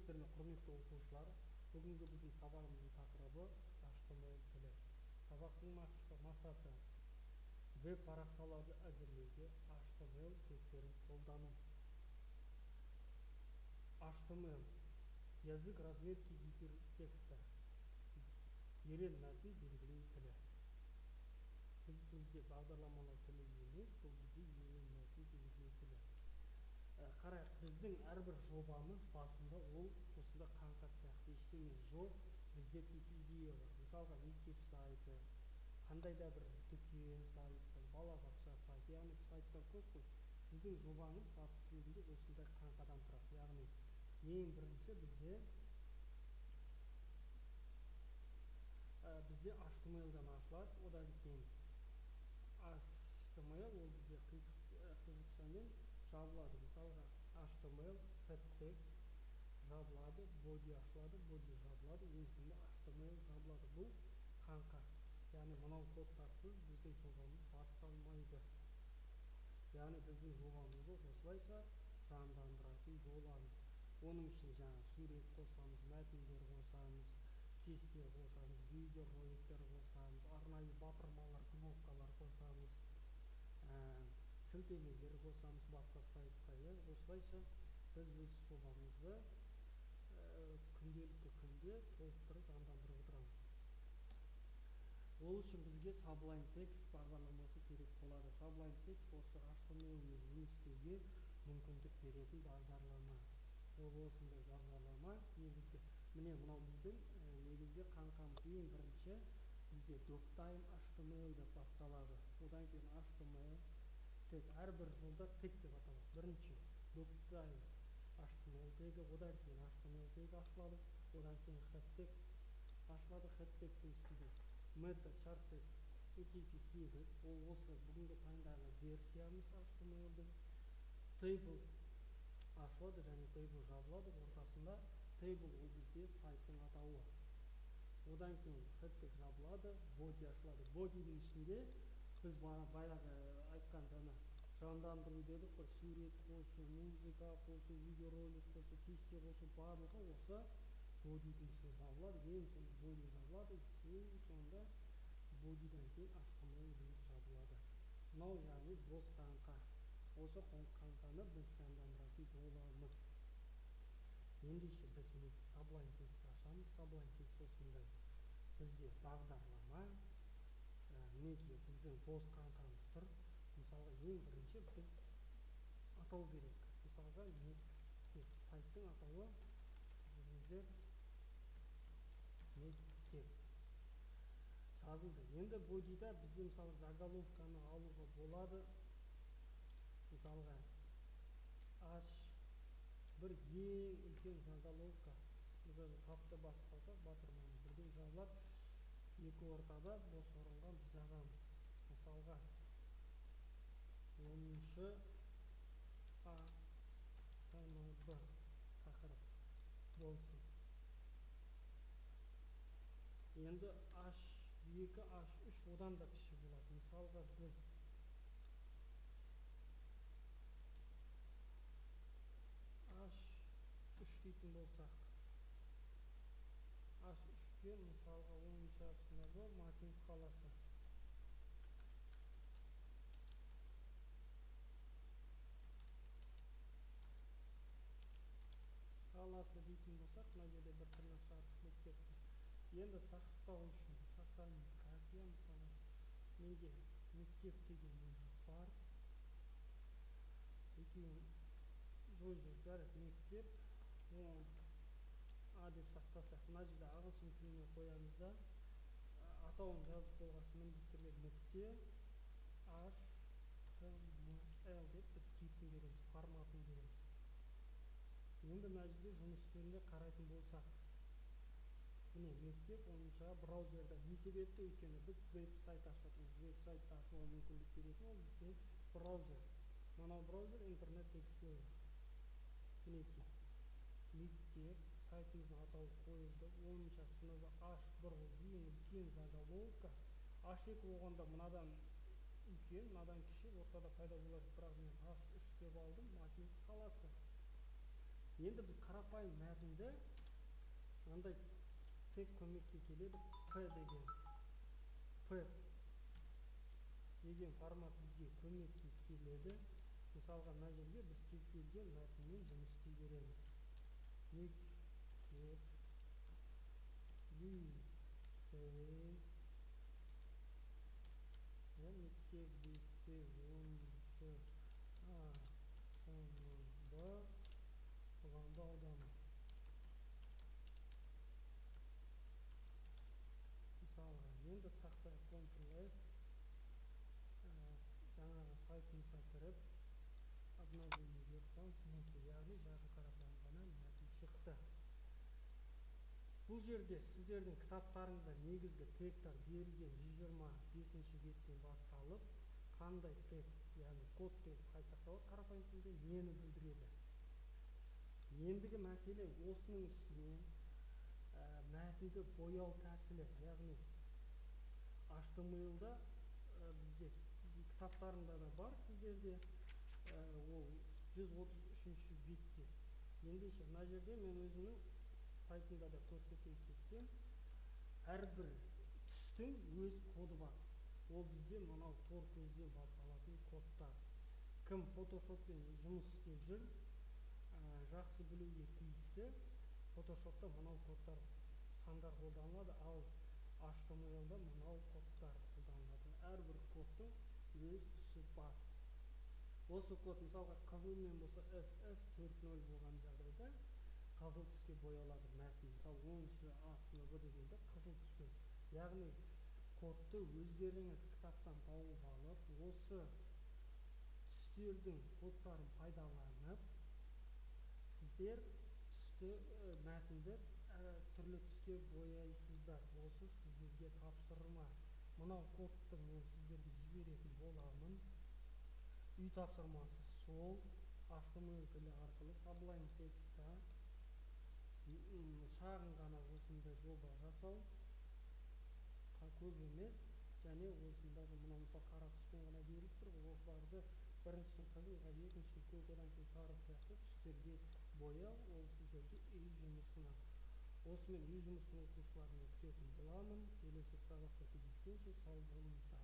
Сәлеметсіздер ме, құрметті оқушылар? Бүгінгі біздің сабағымыздың тақырыбы HTML тілі. Сабақтың мақсаты веб парақшаларды әзірлеуде HTML тегтерін қолдану. HTML язык разметки гипертекста, ерен мәтін белгілеу тілі. Бізде бағдарламалау тілі емес, бұл бізде ерен мәтін белгілеу тілі. Қарайық, біздің әрбір жобамыз басында ол осында қаңқа сияқты ештеңе жоқ. Бізде тек идея бар. Мысалға мектеп сайты, қандай да бір дүкен сайты, балабақша сайты, яғни сайттар көп қой. Сіздің жобаңыз басы кезінде осындай қаңқадан тұрады. Яғни ең бірінші бізде HTML-дан ашылады, одан кейін HTML ол бізде сызықшамен жабылады. Мысалға HTML хэштег жабылады, body ашылады, body жабылады, ең соңында HTML жабылады. Бұл қаңқа. Яғни мынау кодтарсыз біздің жобамыз басталмайды. Яғни біздің жобамызды осылайша жандандыратын боламыз. Оның үшін жаңа сурет қосамыз, мәтіндер қосамыз, кесте қосамыз, видео роликтер қосамыз, арнайы батырмалар, кнопкалар қосамыз, сілтемелер қосамыз басқа сайтқа. Осылайша біз өз жобамызды күнделікті күнде толықтырып жандандырып отырамыз. Ол үшін бізге Sublime Text бағдарламасы керек болады. Sublime Text осы HTML-мен жұмыс істеуге мүмкіндік беретін бағдарлама. Ол осындай бағдарлама негізгі. Міне мынау біздің негізгі қаңқамыз. Ең бірінші бізде doctime HTML деп басталады. Одан кейін HTML тег, әрбір жолда тег деп аталады. Бірінші doctime HTML тегі, одан кейін HTML тег ашылады, одан кейін хэштег ашылады. Хэштегтің үстінде meta charset UTF-8, ол осы бүгінгі таңдағы версиямыз HTML-дің. Table ашылады және table жабылады. Ортасында table ол бізде сайттың атауы. Одан кейін хэштег жабылады, body ашылады. Body'дің ішінде біз баяғы айтқан жандандыру дедік қой, сурет қосу, музыка қосу, видеоролик қосу, кесте қосу, барлығы осы body'дің ішінде жабылады. Ең соңында body жабылады, ең соңында body'дан кейін HTML жабылады. Мынау яғни бос қаңқа. Осы қаңқаны біз жандандыратын боламыз. Ендеше біз Sublime Text ашамыз. Sublime Text осындай. Бізде бағдарлама, мінекей біздің бос қаңқамыз тұр. Мысалға ең бірінші біз атау керек. Мысалға мектеп, сайттың атауы жүріңіздер мектеп жазылды. Енді body'да бізде мысалы заголовканы алуға болады. Мысалға бір ең үлкен заголовка. Мысалы тапты басып қалсақ, батырманы бірден жабылады. Екі ортада бос орынға біз жазамыз. Мысалға 10-шы А сыныбы тақырып болсын. Енді H2, H3 одан да кіші болады. Мысалға біз H3 дейтін болсақ, H3-ке мысалға 10-шы сыныбы Макинск қаласы. Қаласы дейтін болсақ, мына жерде бір тырнақша артық болып кетті. Енді сақтау үшін сохранить как я, мысалы менде мектеп деген бар. Екеуін жойып жарайды, мектеп 10 А деп сақтасақ, мына жерде ағылшын тіліне қоямыз да, атауын жазып болғасын міндетті түрде нүкте HTML деп біз типін береміз, форматын береміз. Енді мына жерде жұмыс үстелінде қарайтын болсақ, міне мектеп 10-шы браузерда. Не себепті? Өйткені біз веб-сайт ашатымыз. Веб-сайтты ашуға мүмкіндік беретін ол бізде браузер. Мынау браузер Internet Explorer. Мінекей мектеп сайтымыздың атауы қойылды. 10-шы сыныбы H1 ең үлкен заголовка. H2 болғанда мынадан үлкен, мынадан кіші, ортада пайда болады. Бірақ мен H3 деп алдым, Макинск қаласы. Енді біз қарапайым мәтінді мынандай тек көмекке келеді. P деген формат бізге көмекке келеді. Мысалға мына жерге біз кез келген мәтінмен жұмыс істей береміз. Мектеп лицей Бұланды ауданы. Мысалға енді сақтайық, Ctrl+S, жаңағы сайтымызға кіріп обновление беріп қаламыз. Мінекей, яғни жақын қарапайым ғана мәтін шықты. Бұл жерде сіздердің кітаптарыңызда негізгі тегтар берілген 125-ші беттен басталып, қандай тег, яғни код деп айтсақ та қарапайым тілде нені білдіреді. Ендігі мәселе осының ішінен мәтінді бояу тәсілі, яғни HTML-да бізде кітаптарында да бар сіздерде, ол 133-ші бетте. Ендеше мына жерде мен өзімнің сайтында да көрсете кетсем, әрбір түстің өз коды бар. Ол бізде мынау тор көзден басталатын кодтар. Кім фотошоппен жұмыс істеп жүр, жақсы білуге тиісті. Фотошопта мынау кодтар сандар қолданылады, ал HTML-да мынау кодтар қолданылады. Әрбір кодтың өз түсі бар. Осы код мысалға қызылмен болса FF40 болған жағдайда қызыл түске боялады мәтін. Мысалы 10-шы А сыныбы дегенде қызыл түспен. Яғни кодты өздеріңіз кітаптан тауып алып, осы түстердің кодтарын пайдаланып, сіздер мәтінді түрлі түске бояйсыздар. Осы сіздерге тапсырма. Мынау кодты мен сіздерге жіберетін боламын. Үй тапсырмасы сол, HTML тілі арқылы Sublime Text'та шағын ғана осындай жоба жасау, көп емес, және осындағы мына мысалы қара түспен ғана беріліп тұр. Осыларды біріншісін қызылға, екіншісін көк, одан кейін сары сияқты түстерге бояу, ол сіздерге үй жұмысына. Осымен үй жұмысын оқушылармен күтетін боламын. Келесі сабақта кездескенше сау болыңыздар.